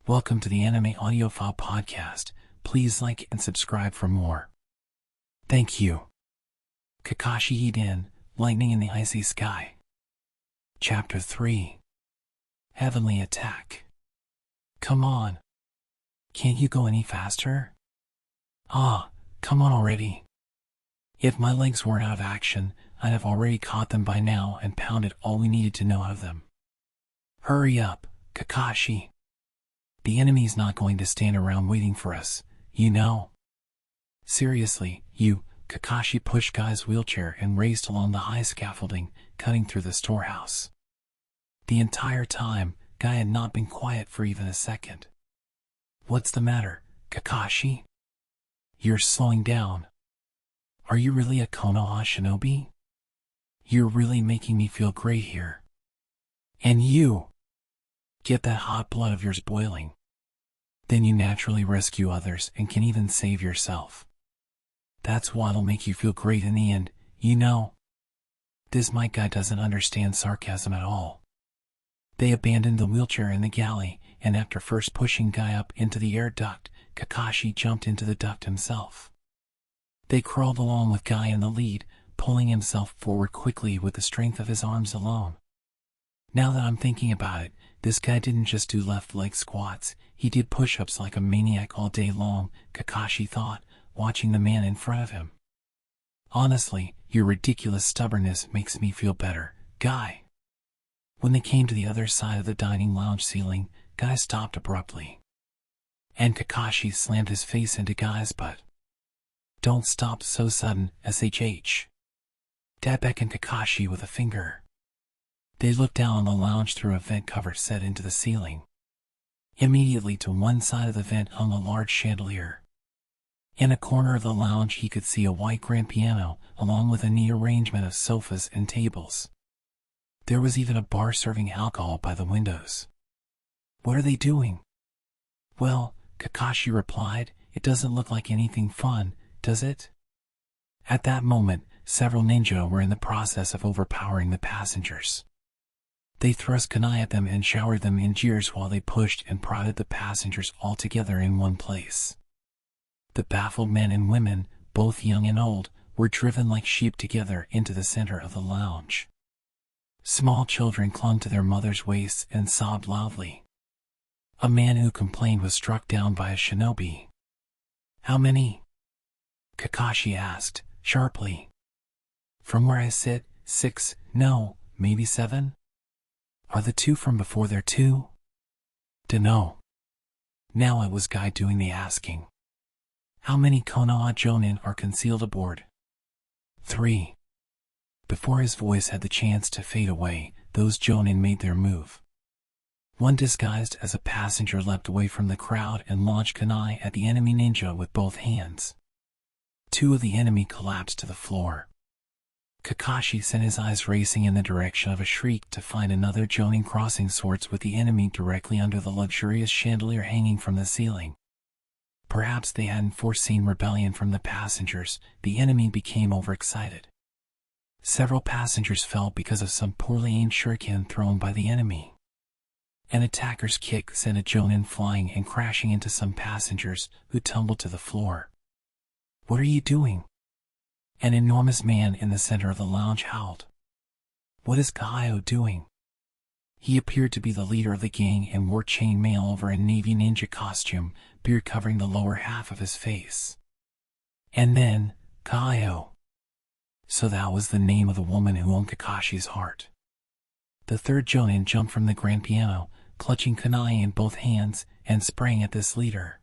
Welcome to the Anime Audiophile Podcast. Please like and subscribe for more. Thank you. Kakashi Hiden, Lightning in the Icy Sky. Chapter 3. Heavenly Attack. Come on. Can't you go any faster? Come on already. If my legs weren't out of action, I'd have already caught them by now and pounded all we needed to know out of them. Hurry up, Kakashi. The enemy's not going to stand around waiting for us, you know. Seriously, Kakashi pushed Guy's wheelchair and raced along the high scaffolding, cutting through the storehouse. The entire time, Guy had not been quiet for even a second. What's the matter, Kakashi? You're slowing down. Are you really a Konoha shinobi? You're really making me feel great here. And you! Get that hot blood of yours boiling. Then you naturally rescue others and can even save yourself. That's what'll make you feel great in the end, you know. This Mike guy doesn't understand sarcasm at all. They abandoned the wheelchair in the galley, and after first pushing Guy up into the air duct, Kakashi jumped into the duct himself. They crawled along with Guy in the lead, pulling himself forward quickly with the strength of his arms alone. Now that I'm thinking about it, this guy didn't just do left leg squats, he did push-ups like a maniac all day long, Kakashi thought, watching the man in front of him. Honestly, your ridiculous stubbornness makes me feel better, Guy. When they came to the other side of the dining lounge ceiling, Guy stopped abruptly. And Kakashi slammed his face into Guy's butt. Don't stop so sudden, SHH. Dad beckoned Kakashi with a finger. They looked down on the lounge through a vent cover set into the ceiling. Immediately to one side of the vent hung a large chandelier. In a corner of the lounge he could see a white grand piano, along with a neat arrangement of sofas and tables. There was even a bar serving alcohol by the windows. What are they doing? Well, Kakashi replied, it doesn't look like anything fun, does it? At that moment, several ninja were in the process of overpowering the passengers. They thrust kunai at them and showered them in jeers while they pushed and prodded the passengers all together in one place. The baffled men and women, both young and old, were driven like sheep together into the center of the lounge. Small children clung to their mothers' waists and sobbed loudly. A man who complained was struck down by a shinobi. How many? Kakashi asked, sharply. From where I sit, 6, no, maybe 7? Are the 2 from before there 2? Dunno. Now it was Guy doing the asking. How many Konoha Jonin are concealed aboard? 3. Before his voice had the chance to fade away, those Jonin made their move. One disguised as a passenger leapt away from the crowd and launched kunai at the enemy ninja with both hands. 2 of the enemy collapsed to the floor. Kakashi sent his eyes racing in the direction of a shriek to find another Jonin crossing swords with the enemy directly under the luxurious chandelier hanging from the ceiling. Perhaps they hadn't foreseen rebellion from the passengers, the enemy became overexcited. Several passengers fell because of some poorly aimed shuriken thrown by the enemy. An attacker's kick sent a Jonin flying and crashing into some passengers, who tumbled to the floor. What are you doing? An enormous man in the center of the lounge howled. What is Kaio doing? He appeared to be the leader of the gang and wore chainmail over a navy ninja costume, beard covering the lower half of his face. And then, Kaio. So that was the name of the woman who owned Kakashi's heart. The third Jonin jumped from the grand piano, clutching kunai in both hands, and sprang at this leader.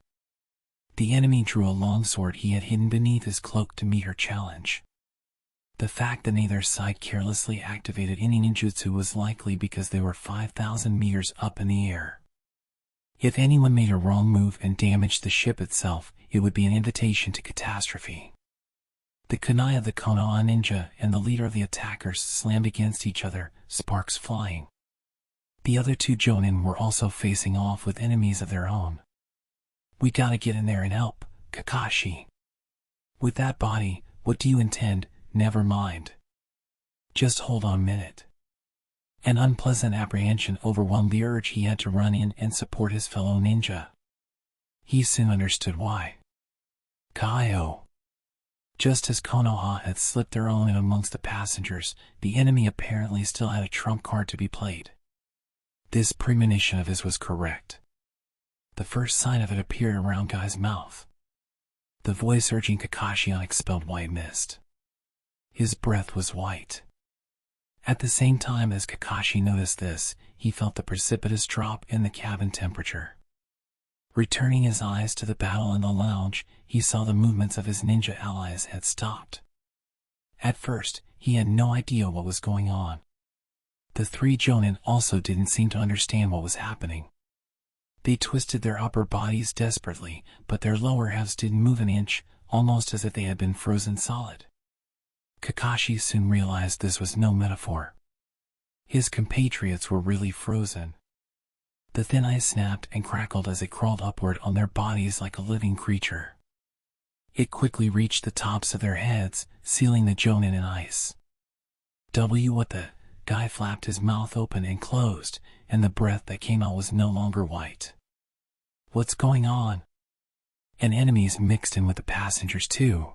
The enemy drew a long sword he had hidden beneath his cloak to meet her challenge. The fact that neither side carelessly activated any ninjutsu was likely because they were 5,000 meters up in the air. If anyone made a wrong move and damaged the ship itself, it would be an invitation to catastrophe. The kunai of the Konoha ninja and the leader of the attackers slammed against each other, sparks flying. The other 2 Jonin were also facing off with enemies of their own. We gotta get in there and help, Kakashi. With that body, what do you intend? Never mind. Just hold on a minute. An unpleasant apprehension overwhelmed the urge he had to run in and support his fellow ninja. He soon understood why. Kaio. Just as Konoha had slipped their own in amongst the passengers, the enemy apparently still had a trump card to be played. This premonition of his was correct. The first sign of it appeared around Guy's mouth. The voice urging Kakashi on expelled white mist. His breath was white. At the same time as Kakashi noticed this, he felt the precipitous drop in the cabin temperature. Returning his eyes to the battle in the lounge, he saw the movements of his ninja allies had stopped. At first, he had no idea what was going on. The three Jonin also didn't seem to understand what was happening. They twisted their upper bodies desperately, but their lower halves didn't move an inch, almost as if they had been frozen solid. Kakashi soon realized this was no metaphor. His compatriots were really frozen. The thin ice snapped and crackled as it crawled upward on their bodies like a living creature. It quickly reached the tops of their heads, sealing the Jonin in ice. What the? Guy flapped his mouth open and closed, and the breath that came out was no longer white. What's going on? And enemies mixed in with the passengers too.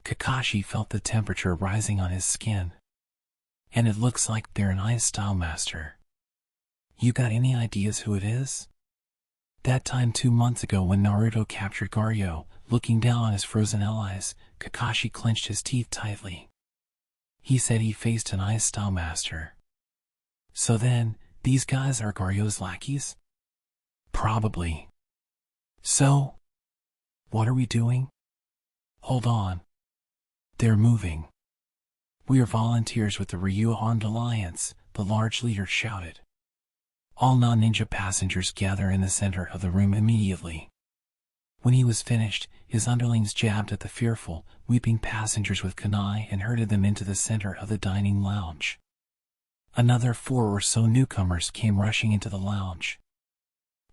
Kakashi felt the temperature rising on his skin. And it looks like they're an ice style master. You got any ideas who it is? That time 2 months ago when Naruto captured Garyo, looking down on his frozen allies, Kakashi clenched his teeth tightly. He said he faced an ice style master. So then, these guys are Garyo's lackeys? Probably. So, what are we doing? Hold on. They're moving. We are volunteers with the Ryu Armed Alliance, the large leader shouted. All non-ninja passengers gather in the center of the room immediately. When he was finished, his underlings jabbed at the fearful, weeping passengers with kunai and herded them into the center of the dining lounge. Another 4 or so newcomers came rushing into the lounge.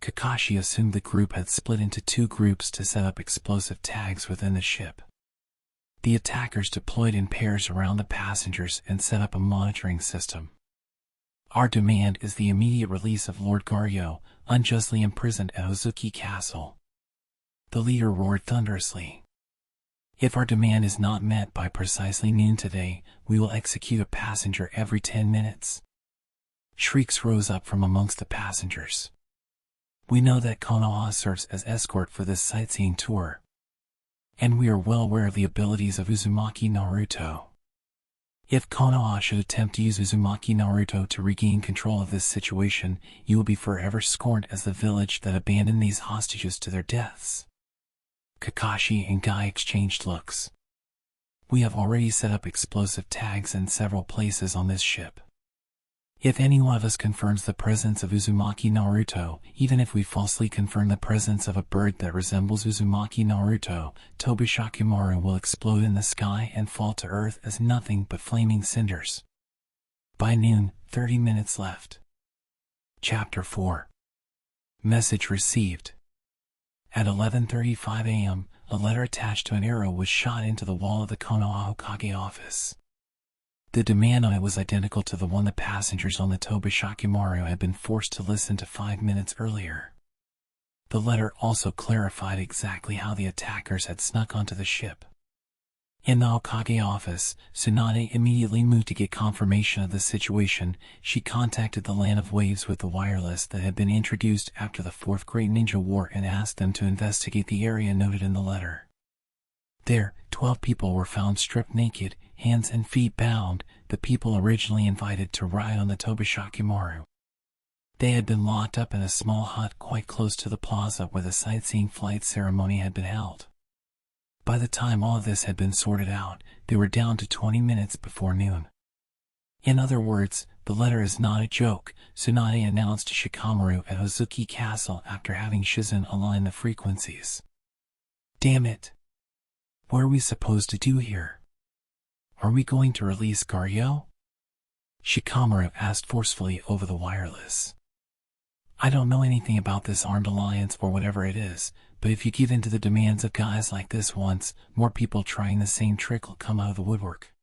Kakashi assumed the group had split into 2 groups to set up explosive tags within the ship. The attackers deployed in pairs around the passengers and set up a monitoring system. Our demand is the immediate release of Lord Garyo, unjustly imprisoned at Hozuki Castle. The leader roared thunderously. If our demand is not met by precisely noon today, we will execute a passenger every 10 minutes. Shrieks rose up from amongst the passengers. We know that Konoha serves as escort for this sightseeing tour. And we are well aware of the abilities of Uzumaki Naruto. If Konoha should attempt to use Uzumaki Naruto to regain control of this situation, you will be forever scorned as the village that abandoned these hostages to their deaths. Kakashi and Guy exchanged looks. We have already set up explosive tags in several places on this ship. If any one of us confirms the presence of Uzumaki Naruto, even if we falsely confirm the presence of a bird that resembles Uzumaki Naruto, Tobishakimaru will explode in the sky and fall to earth as nothing but flaming cinders. By noon, 30 minutes left. Chapter 4. Message received. At 11:35 a.m., a letter attached to an arrow was shot into the wall of the Konoha Hokage office. The demand on it was identical to the one the passengers on the Tobishakimaru had been forced to listen to 5 minutes earlier. The letter also clarified exactly how the attackers had snuck onto the ship. In the Hokage office, Tsunade immediately moved to get confirmation of the situation. She contacted the Land of Waves with the wireless that had been introduced after the 4th Great Ninja War and asked them to investigate the area noted in the letter. There, 12 people were found stripped naked, hands and feet bound, the people originally invited to ride on the Tobishakimaru. They had been locked up in a small hut quite close to the plaza where the sightseeing flight ceremony had been held. By the time all of this had been sorted out, they were down to 20 minutes before noon. In other words, the letter is not a joke, Tsunade announced to Shikamaru at Hozuki Castle after having Shizen align the frequencies. Damn it! What are we supposed to do here? Are we going to release Garyo? Shikamaru asked forcefully over the wireless. I don't know anything about this armed alliance or whatever it is, but if you give in to the demands of guys like this once, more people trying the same trick will come out of the woodwork.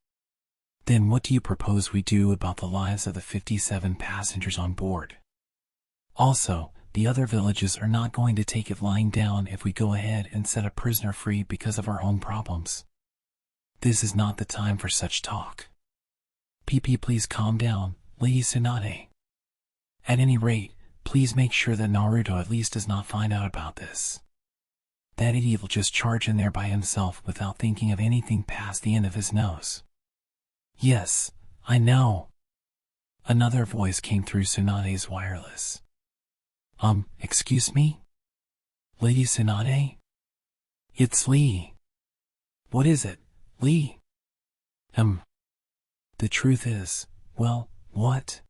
Then what do you propose we do about the lives of the 57 passengers on board? Also, the other villages are not going to take it lying down if we go ahead and set a prisoner free because of our own problems. This is not the time for such talk. PP, please calm down, Lady Tsunade. At any rate, please make sure that Naruto at least does not find out about this. That idiot will just charge in there by himself without thinking of anything past the end of his nose. Yes, I know. Another voice came through Tsunade's wireless. Excuse me? Lady Tsunade? It's Lee. What is it, Lee? The truth is, well, what?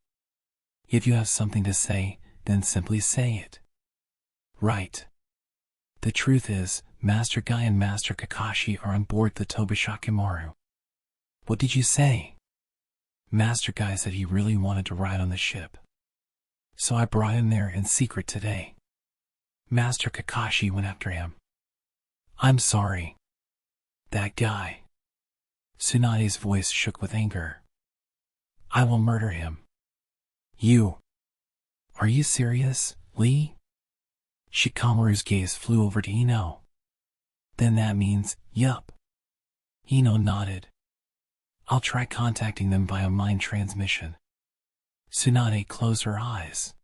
If you have something to say, then simply say it. Right. The truth is, Master Guy and Master Kakashi are on board the Tobishakimaru. What did you say? Master Guy said he really wanted to ride on the ship. So I brought him there in secret today. Master Kakashi went after him. I'm sorry. That guy. Tsunade's voice shook with anger. I will murder him. You. Are you serious, Lee? Shikamaru's gaze flew over to Ino. Then that means, yup. Ino nodded. I'll try contacting them via mind transmission. Tsunade closed her eyes.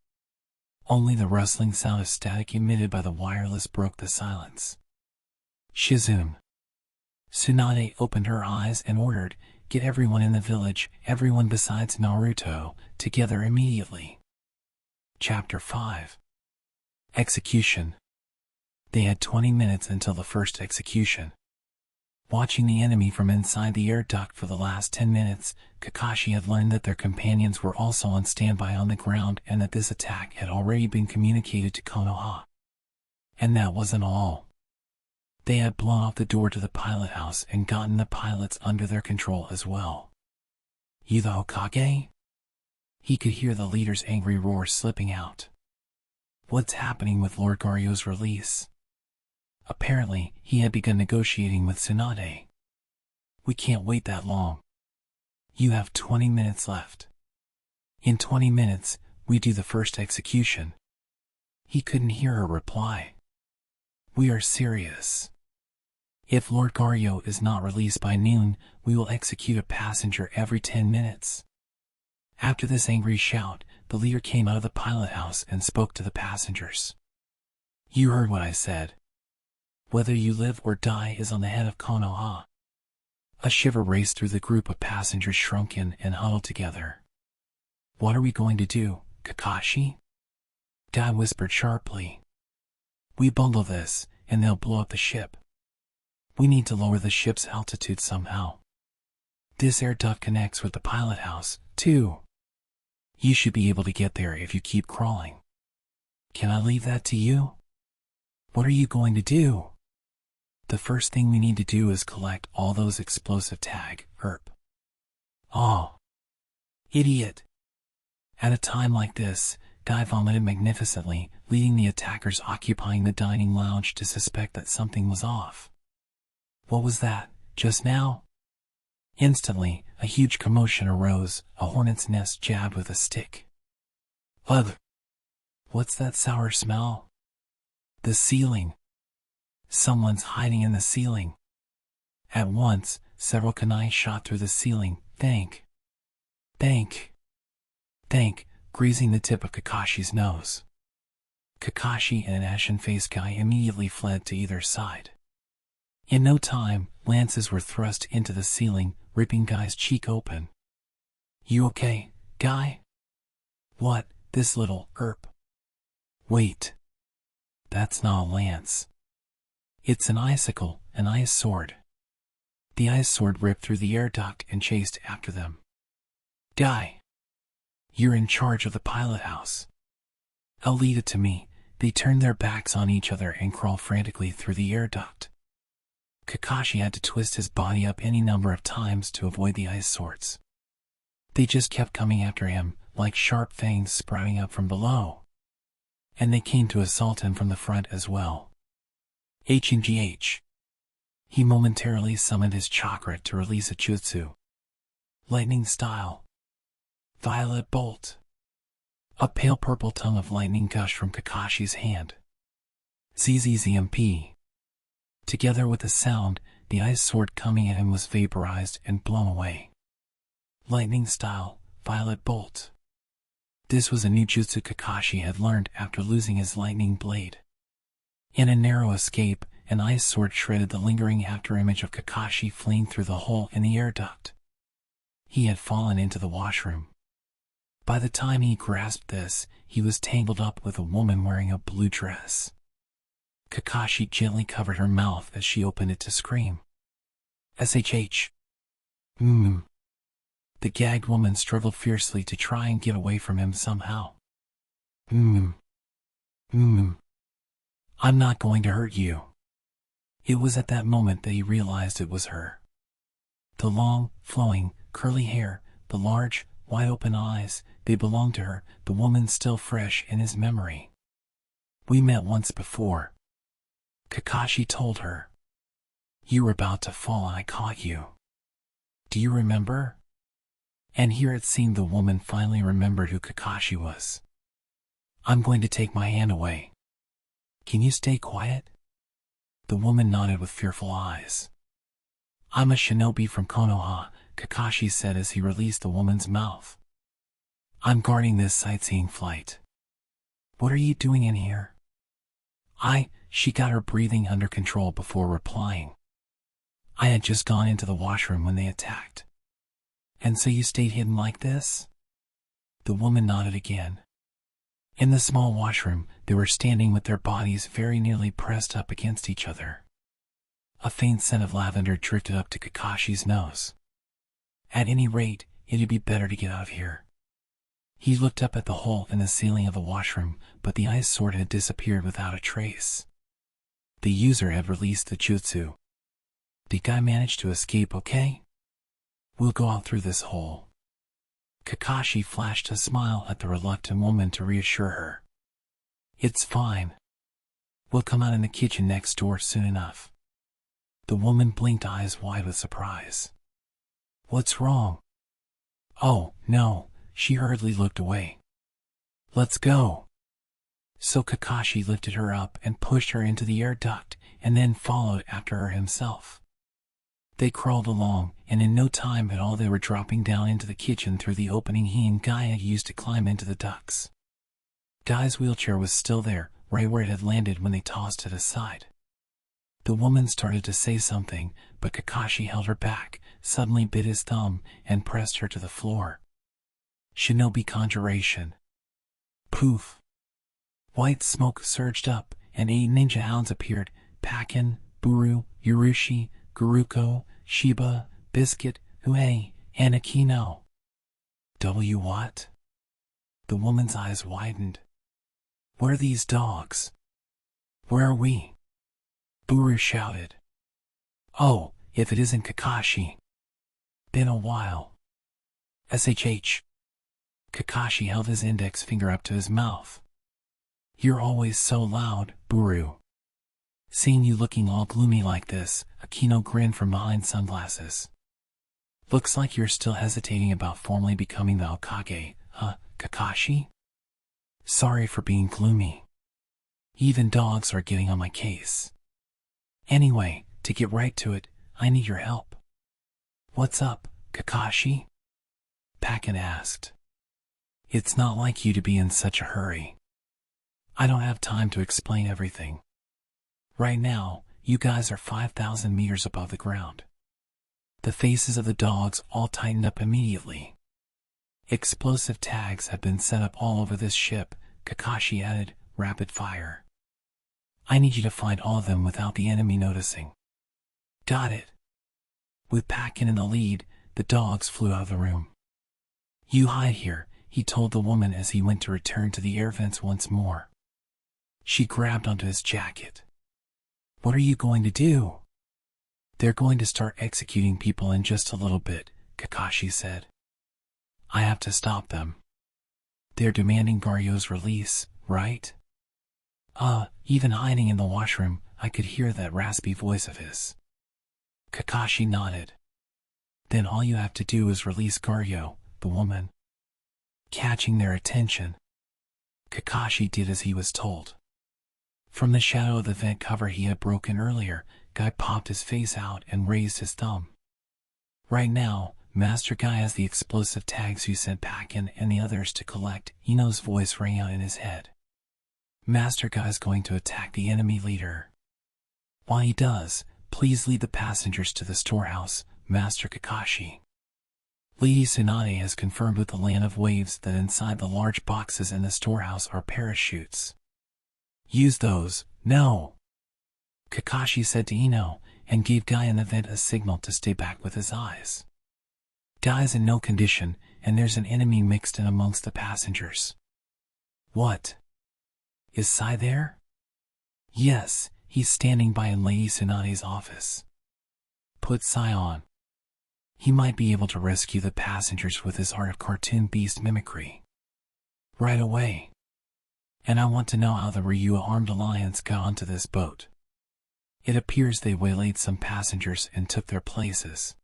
Only the rustling sound of static emitted by the wireless broke the silence. Shizune. Tsunade opened her eyes and ordered, get everyone in the village, everyone besides Naruto, together immediately. Chapter 5. Execution. They had 20 minutes until the first execution. Watching the enemy from inside the air duct for the last 10 minutes, Kakashi had learned that their companions were also on standby on the ground and that this attack had already been communicated to Konoha. And that wasn't all. They had blown off the door to the pilot house and gotten the pilots under their control as well. You the Hokage? He could hear the leader's angry roar slipping out. What's happening with Lord Garyo's release? Apparently, he had begun negotiating with Tsunade. We can't wait that long. You have 20 minutes left. In 20 minutes, we do the first execution. He couldn't hear her reply. We are serious. If Lord Garyo is not released by noon, we will execute a passenger every 10 minutes. After this angry shout, the leader came out of the pilot house and spoke to the passengers. You heard what I said. Whether you live or die is on the head of Konoha. A shiver raced through the group of passengers shrunk in and huddled together. What are we going to do, Kakashi? Guy whispered sharply. We bundle this, and they'll blow up the ship. We need to lower the ship's altitude somehow. This air duct connects with the pilot house, too. You should be able to get there if you keep crawling. Can I leave that to you? What are you going to do? The first thing we need to do is collect all those explosive tag, herp. Oh. Idiot. At a time like this, Guy vomited magnificently, leading the attackers occupying the dining lounge to suspect that something was off. What was that, just now? Instantly, a huge commotion arose, a hornet's nest jabbed with a stick. Ugh! What's that sour smell? The ceiling. Someone's hiding in the ceiling. At once, several kunai shot through the ceiling, thank, grazing the tip of Kakashi's nose. Kakashi and an ashen-faced guy immediately fled to either side. In no time, lances were thrust into the ceiling, ripping Guy's cheek open. You okay, Guy? What, this little herp? Wait. That's not a lance. It's an icicle, an ice sword. The ice sword ripped through the air duct and chased after them. Guy! You're in charge of the pilot house. I'll lead it to me. They turned their backs on each other and crawled frantically through the air duct. Kakashi had to twist his body up any number of times to avoid the ice swords. They just kept coming after him, like sharp fangs sprouting up from below. And they came to assault him from the front as well. HNGH. He momentarily summoned his chakra to release a jutsu. Lightning style. Violet bolt. A pale purple tongue of lightning gushed from Kakashi's hand. ZZZMP. Together with the sound, the ice sword coming at him was vaporized and blown away. Lightning style. Violet bolt. This was a new jutsu Kakashi had learned after losing his lightning blade. In a narrow escape, an ice sword shredded the lingering afterimage of Kakashi fleeing through the hole in the air duct. He had fallen into the washroom. By the time he grasped this, he was tangled up with a woman wearing a blue dress. Kakashi gently covered her mouth as she opened it to scream. SHH. The gagged woman struggled fiercely to try and get away from him somehow. I'm not going to hurt you. It was at that moment that he realized it was her. The long, flowing, curly hair, the large, wide-open eyes, they belonged to her, the woman still fresh in his memory. We met once before. Kakashi told her. You were about to fall and I caught you. Do you remember? And here it seemed the woman finally remembered who Kakashi was. I'm going to take my hand away. Can you stay quiet? The woman nodded with fearful eyes. I'm a shinobi from Konoha, Kakashi said as he released the woman's mouth. I'm guarding this sightseeing flight. What are you doing in here? She got her breathing under control before replying. I had just gone into the washroom when they attacked. And so you stayed hidden like this? The woman nodded again. In the small washroom, they were standing with their bodies very nearly pressed up against each other. A faint scent of lavender drifted up to Kakashi's nose. At any rate, it'd be better to get out of here. He looked up at the hole in the ceiling of the washroom, but the ice sword had disappeared without a trace. The user had released the jutsu. The guy managed to escape okay? We'll go out through this hole. Kakashi flashed a smile at the reluctant woman to reassure her. It's fine. We'll come out in the kitchen next door soon enough. The woman blinked eyes wide with surprise. What's wrong? Oh, no, she hurriedly looked away. Let's go. So Kakashi lifted her up and pushed her into the air duct, and then followed after her himself. They crawled along, and in no time at all they were dropping down into the kitchen through the opening he and Guy had used to climb into the ducts. Guy's wheelchair was still there, right where it had landed when they tossed it aside. The woman started to say something, but Kakashi held her back, suddenly bit his thumb, and pressed her to the floor. Shinobi conjuration. Poof. White smoke surged up, and 8 ninja hounds appeared, Pakin, Buru, Yurushi, Guruko, Shiba, Biscuit, Huei, and Akino. What? The woman's eyes widened. Where are these dogs? Where are we? Buru shouted. Oh, if it isn't Kakashi. Been a while. SHH. Kakashi held his index finger up to his mouth. You're always so loud, Buru. Seeing you looking all gloomy like this, Akino grinned from behind sunglasses. Looks like you're still hesitating about formally becoming the Hokage, huh, Kakashi? Sorry for being gloomy. Even dogs are getting on my case. Anyway, to get right to it, I need your help. What's up, Kakashi? Pakin asked. It's not like you to be in such a hurry. I don't have time to explain everything. Right now, you guys are 5,000 meters above the ground. The faces of the dogs all tightened up immediately. Explosive tags have been set up all over this ship, Kakashi added, rapid fire. I need you to find all of them without the enemy noticing. Got it. With Pakin in the lead, the dogs flew out of the room. You hide here, he told the woman as he went to return to the air vents once more. She grabbed onto his jacket. What are you going to do? They're going to start executing people in just a little bit, Kakashi said. I have to stop them. They're demanding Garyo's release, right? Even hiding in the washroom, I could hear that raspy voice of his. Kakashi nodded. Then all you have to do is release Garyo, the woman. Catching their attention, Kakashi did as he was told. From the shadow of the vent cover he had broken earlier, Guy popped his face out and raised his thumb. Right now, Master Guy has the explosive tags you sent Pakin and the others to collect. Ino's voice rang out in his head. Master Guy's going to attack the enemy leader. While he does, please lead the passengers to the storehouse, Master Kakashi. Lady Tsunade has confirmed with the Land of Waves that inside the large boxes in the storehouse are parachutes. Use those, no! Kakashi said to Ino, and gave Guy in the vent a signal to stay back with his eyes. Guy's in no condition, and there's an enemy mixed in amongst the passengers. What? Is Sai there? Yes, he's standing by in Lady Tsunade's office. Put Sai on. He might be able to rescue the passengers with his art of cartoon beast mimicry. Right away. And I want to know how the Ryua Armed Alliance got onto this boat. It appears they waylaid some passengers and took their places.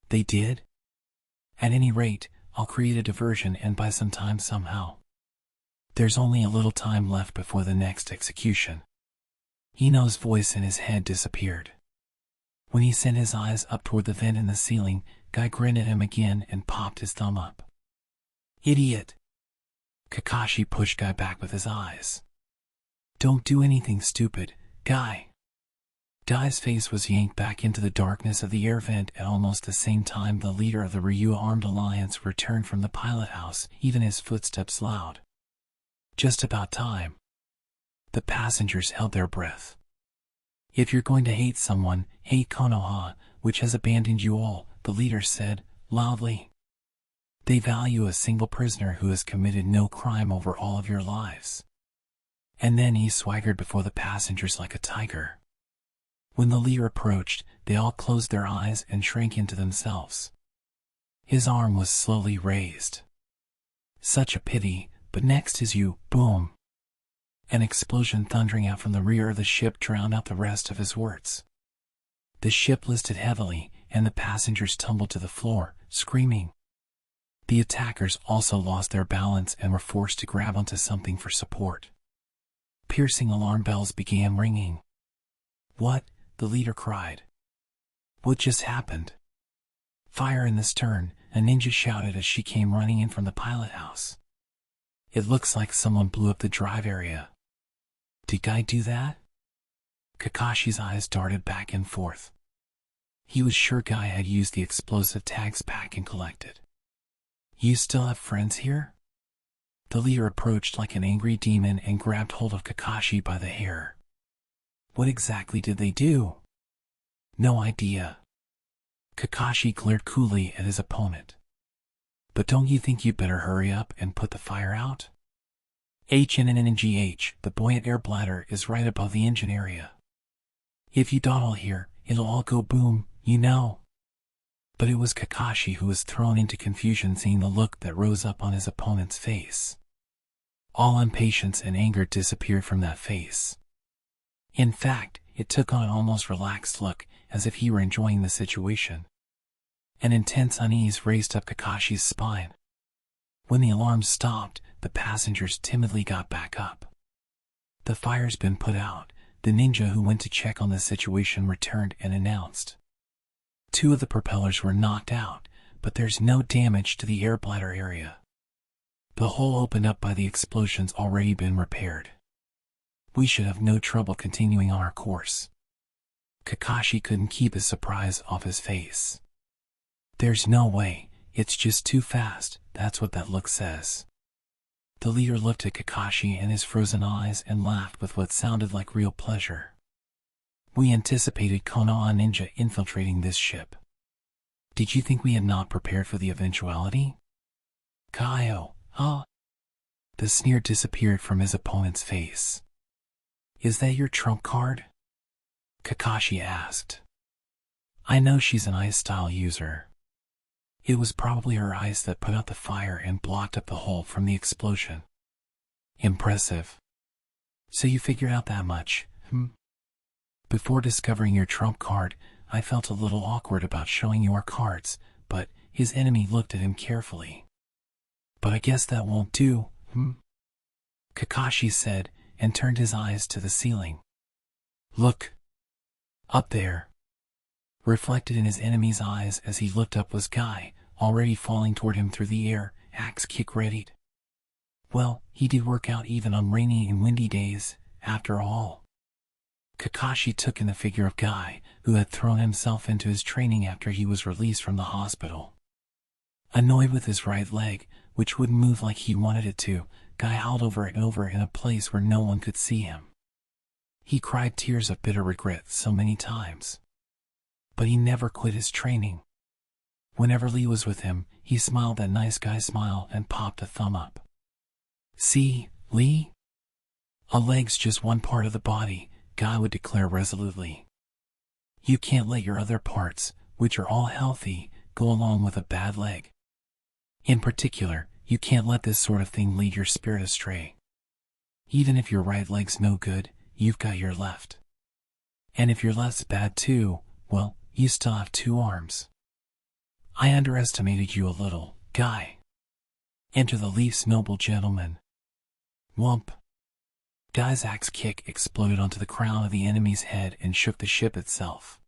They did? At any rate, I'll create a diversion and buy some time somehow. There's only a little time left before the next execution. Ino's voice in his head disappeared. When he sent his eyes up toward the vent in the ceiling, Guy grinned at him again and popped his thumb up. Idiot! Kakashi pushed Guy back with his eyes. Don't do anything stupid, Guy. Guy's face was yanked back into the darkness of the air vent at almost the same time the leader of the Ryua Armed Alliance returned from the pilot house, even his footsteps loud. Just about time. The passengers held their breath. If you're going to hate someone, hate Konoha, which has abandoned you all, the leader said, loudly. They value a single prisoner who has committed no crime over all of your lives. And then he swaggered before the passengers like a tiger. When the leader approached, they all closed their eyes and shrank into themselves. His arm was slowly raised. Such a pity, but next is you, boom. An explosion thundering out from the rear of the ship drowned out the rest of his words. The ship listed heavily, and the passengers tumbled to the floor, screaming. The attackers also lost their balance and were forced to grab onto something for support. Piercing alarm bells began ringing. What? The leader cried. What just happened? Fire in the stern, a ninja shouted as she came running in from the pilot house. It looks like someone blew up the drive area. Did Guy do that? Kakashi's eyes darted back and forth. He was sure Guy had used the explosive tags Pack and collected. You still have friends here? The leader approached like an angry demon and grabbed hold of Kakashi by the hair. What exactly did they do? No idea. Kakashi glared coolly at his opponent. But don't you think you'd better hurry up and put the fire out? HNNNGH, the buoyant air bladder, is right above the engine area. If you dawdle here, it'll all go boom, you know. But it was Kakashi who was thrown into confusion seeing the look that rose up on his opponent's face. All impatience and anger disappeared from that face. In fact, it took on an almost relaxed look, as if he were enjoying the situation. An intense unease raced up Kakashi's spine. When the alarms stopped, the passengers timidly got back up. The fire's been put out. The ninja who went to check on the situation returned and announced. 2 of the propellers were knocked out, but there's no damage to the air bladder area. The hole opened up by the explosion's already been repaired. We should have no trouble continuing on our course. Kakashi couldn't keep his surprise off his face. There's no way, it's just too fast, that's what that look says. The leader looked at Kakashi in his frozen eyes and laughed with what sounded like real pleasure. We anticipated Konoha ninja infiltrating this ship. Did you think we had not prepared for the eventuality? Kaio, huh? The sneer disappeared from his opponent's face. Is that your trump card? Kakashi asked. I know she's an ice-style user. It was probably her ice that put out the fire and blocked up the hole from the explosion. Impressive. So you figured out that much, hmm? Before discovering your trump card, I felt a little awkward about showing you our cards, but his enemy looked at him carefully. But I guess that won't do, Kakashi said, and turned his eyes to the ceiling. Look! Up there! Reflected in his enemy's eyes as he looked up was Guy, already falling toward him through the air, axe kick readied. Well, he did work out even on rainy and windy days, after all. Kakashi took in the figure of Guy, who had thrown himself into his training after he was released from the hospital. Annoyed with his right leg, which wouldn't move like he wanted it to, Guy howled over and over in a place where no one could see him. He cried tears of bitter regret so many times. But he never quit his training. Whenever Lee was with him, he smiled that nice guy smile and popped a thumb up. See, Lee? A leg's just one part of the body, Guy would declare resolutely. You can't let your other parts, which are all healthy, go along with a bad leg. In particular, you can't let this sort of thing lead your spirit astray. Even if your right leg's no good, you've got your left. And if your left's bad too, well, you still have two arms. I underestimated you a little, Guy. Enter the Leaf's noble gentleman. Whump. Guy's axe kick exploded onto the crown of the enemy's head and shook the ship itself.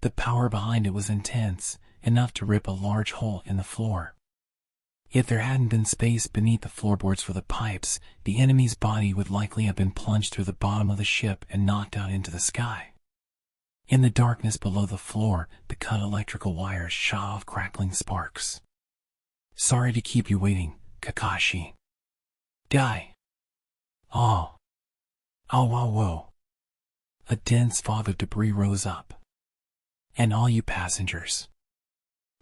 The power behind it was intense, enough to rip a large hole in the floor. If there hadn't been space beneath the floorboards for the pipes, the enemy's body would likely have been plunged through the bottom of the ship and knocked out into the sky. In the darkness below the floor, the cut electrical wires shot off crackling sparks. Sorry to keep you waiting, Kakashi. Guy. Oh. Oh, whoa. A dense fog of debris rose up. And all you passengers.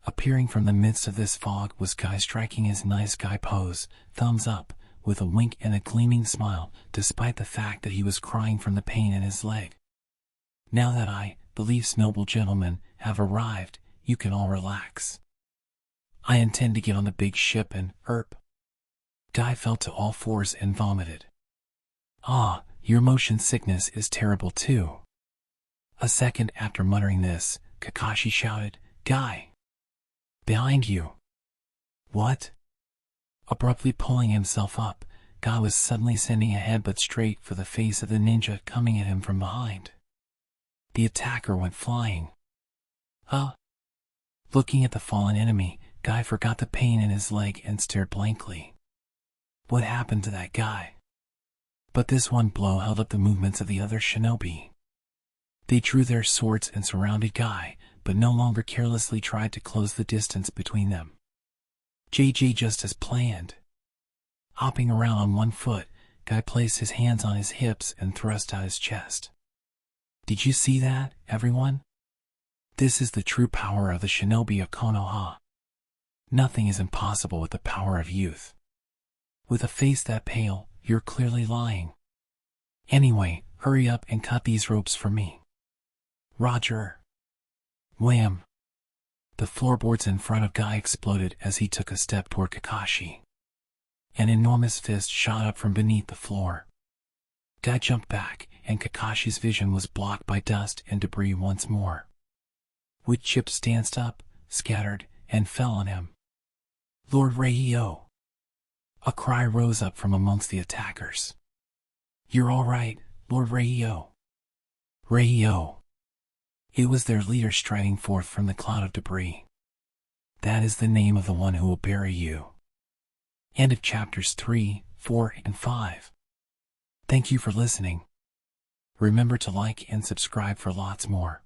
Appearing from the midst of this fog was Guy striking his nice guy pose, thumbs up, with a wink and a gleaming smile, despite the fact that he was crying from the pain in his leg. Now that I, the Leaf's noble gentleman, have arrived, you can all relax. I intend to get on the big ship and, Guy fell to all fours and vomited. Ah, your motion sickness is terrible too. A second after muttering this, Kakashi shouted, Guy! Behind you! What? Abruptly pulling himself up, Guy was suddenly sending a headbutt straight for the face of the ninja coming at him from behind. The attacker went flying. Looking at the fallen enemy, Guy forgot the pain in his leg and stared blankly. What happened to that guy? But this one blow held up the movements of the other shinobi. They drew their swords and surrounded Guy, but no longer carelessly tried to close the distance between them. JJ just as planned. Hopping around on one foot, Guy placed his hands on his hips and thrust out his chest. Did you see that, everyone? This is the true power of the shinobi of Konoha. Nothing is impossible with the power of youth. With a face that pale, you're clearly lying. Anyway, hurry up and cut these ropes for me. Roger. Wham! The floorboards in front of Guy exploded as he took a step toward Kakashi. An enormous fist shot up from beneath the floor. Guy jumped back, and Kakashi's vision was blocked by dust and debris once more. Wood chips danced up, scattered, and fell on him. Lord Reio! A cry rose up from amongst the attackers. You're all right, Lord Reio. Reio! It was their leader striding forth from the cloud of debris. That is the name of the one who will bury you. End of chapters 3, 4, and 5. Thank you for listening. Remember to like and subscribe for lots more.